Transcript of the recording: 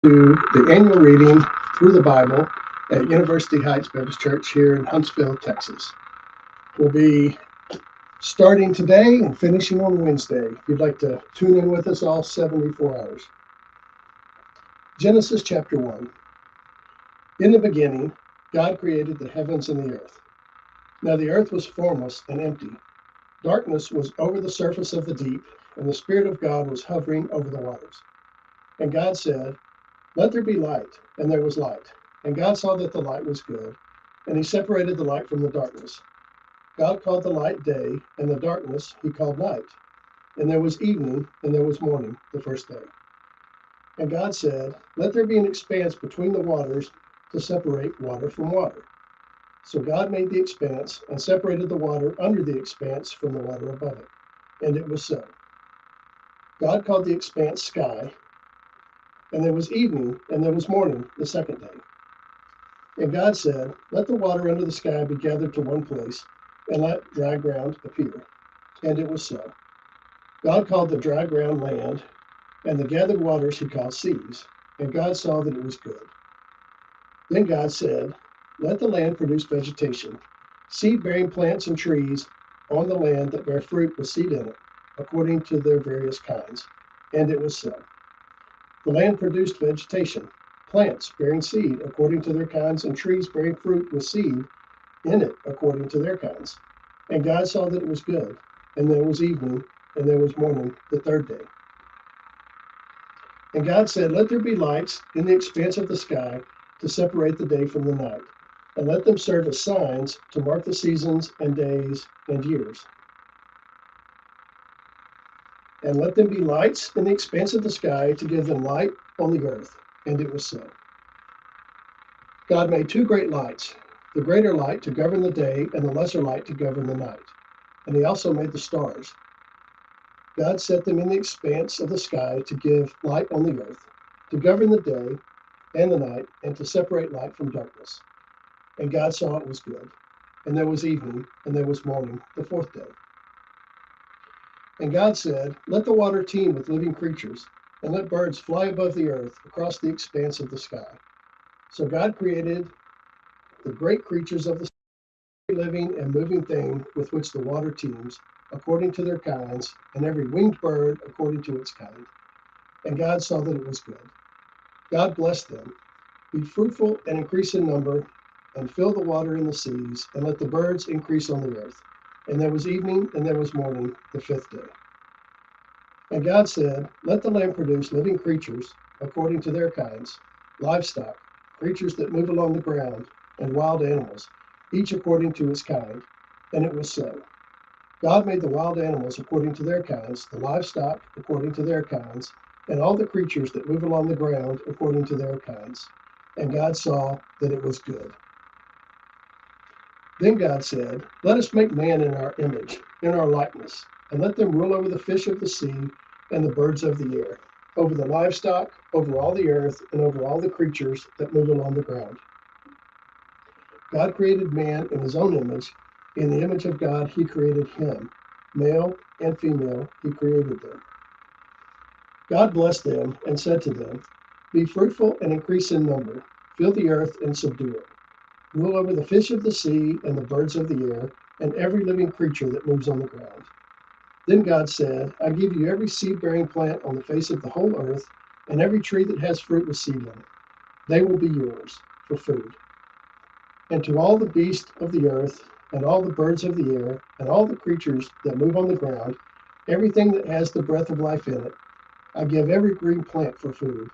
to the annual reading through the Bible at University Heights Baptist Church here in Huntsville, Texas. We'll be starting today and finishing on Wednesday. If you'd like to tune in with us all 74 hours. Genesis chapter 1. In the beginning, God created the heavens and the earth. Now the earth was formless and empty. Darkness was over the surface of the deep, and the Spirit of God was hovering over the waters. And God said, "Let there be light," and there was light. And God saw that the light was good, and he separated the light from the darkness. God called the light day, and the darkness he called night. And there was evening, and there was morning, the first day. And God said, "Let there be an expanse between the waters to separate water from water." So God made the expanse and separated the water under the expanse from the water above it. And it was so. God called the expanse sky. And there was evening, and there was morning, the second day. And God said, "Let the water under the sky be gathered to one place, and let dry ground appear." And it was so. God called the dry ground land, and the gathered waters he called seas. And God saw that it was good. Then God said, "Let the land produce vegetation, seed-bearing plants and trees on the land that bear fruit with seed in it, according to their various kinds." And it was so. The land produced vegetation, plants bearing seed according to their kinds, and trees bearing fruit with seed in it according to their kinds. And God saw that it was good. And there was evening, and there was morning, the third day. And God said, "Let there be lights in the expanse of the sky to separate the day from the night, and let them serve as signs to mark the seasons and days and years. And let them be lights in the expanse of the sky to give them light on the earth." And it was so. God made two great lights, the greater light to govern the day, and the lesser light to govern the night. And he also made the stars. God set them in the expanse of the sky to give light on the earth, to govern the day and the night, and to separate light from darkness. And God saw it was good. And there was evening, and there was morning, the fourth day. And God said, "Let the water teem with living creatures, and let birds fly above the earth across the expanse of the sky." So God created the great creatures of the sea, every living and moving thing with which the water teems, according to their kinds, and every winged bird according to its kind. And God saw that it was good. God blessed them. "Be fruitful and increase in number, and fill the water in the seas, and let the birds increase on the earth." And there was evening, and there was morning, the fifth day. And God said, "Let the land produce living creatures according to their kinds, livestock, creatures that move along the ground, and wild animals, each according to its kind." And it was so. God made the wild animals according to their kinds, the livestock according to their kinds, and all the creatures that move along the ground according to their kinds. And God saw that it was good. Then God said, "Let us make man in our image, in our likeness, and let them rule over the fish of the sea and the birds of the air, over the livestock, over all the earth, and over all the creatures that move along the ground." God created man in his own image. In the image of God, he created him. Male and female, he created them. God blessed them and said to them, "Be fruitful and increase in number. Fill the earth and subdue it. Rule over the fish of the sea and the birds of the air, and every living creature that moves on the ground." Then God said, "I give you every seed-bearing plant on the face of the whole earth, and every tree that has fruit with seed in it. They will be yours for food. And to all the beasts of the earth, and all the birds of the air, and all the creatures that move on the ground, everything that has the breath of life in it, I give every green plant for food.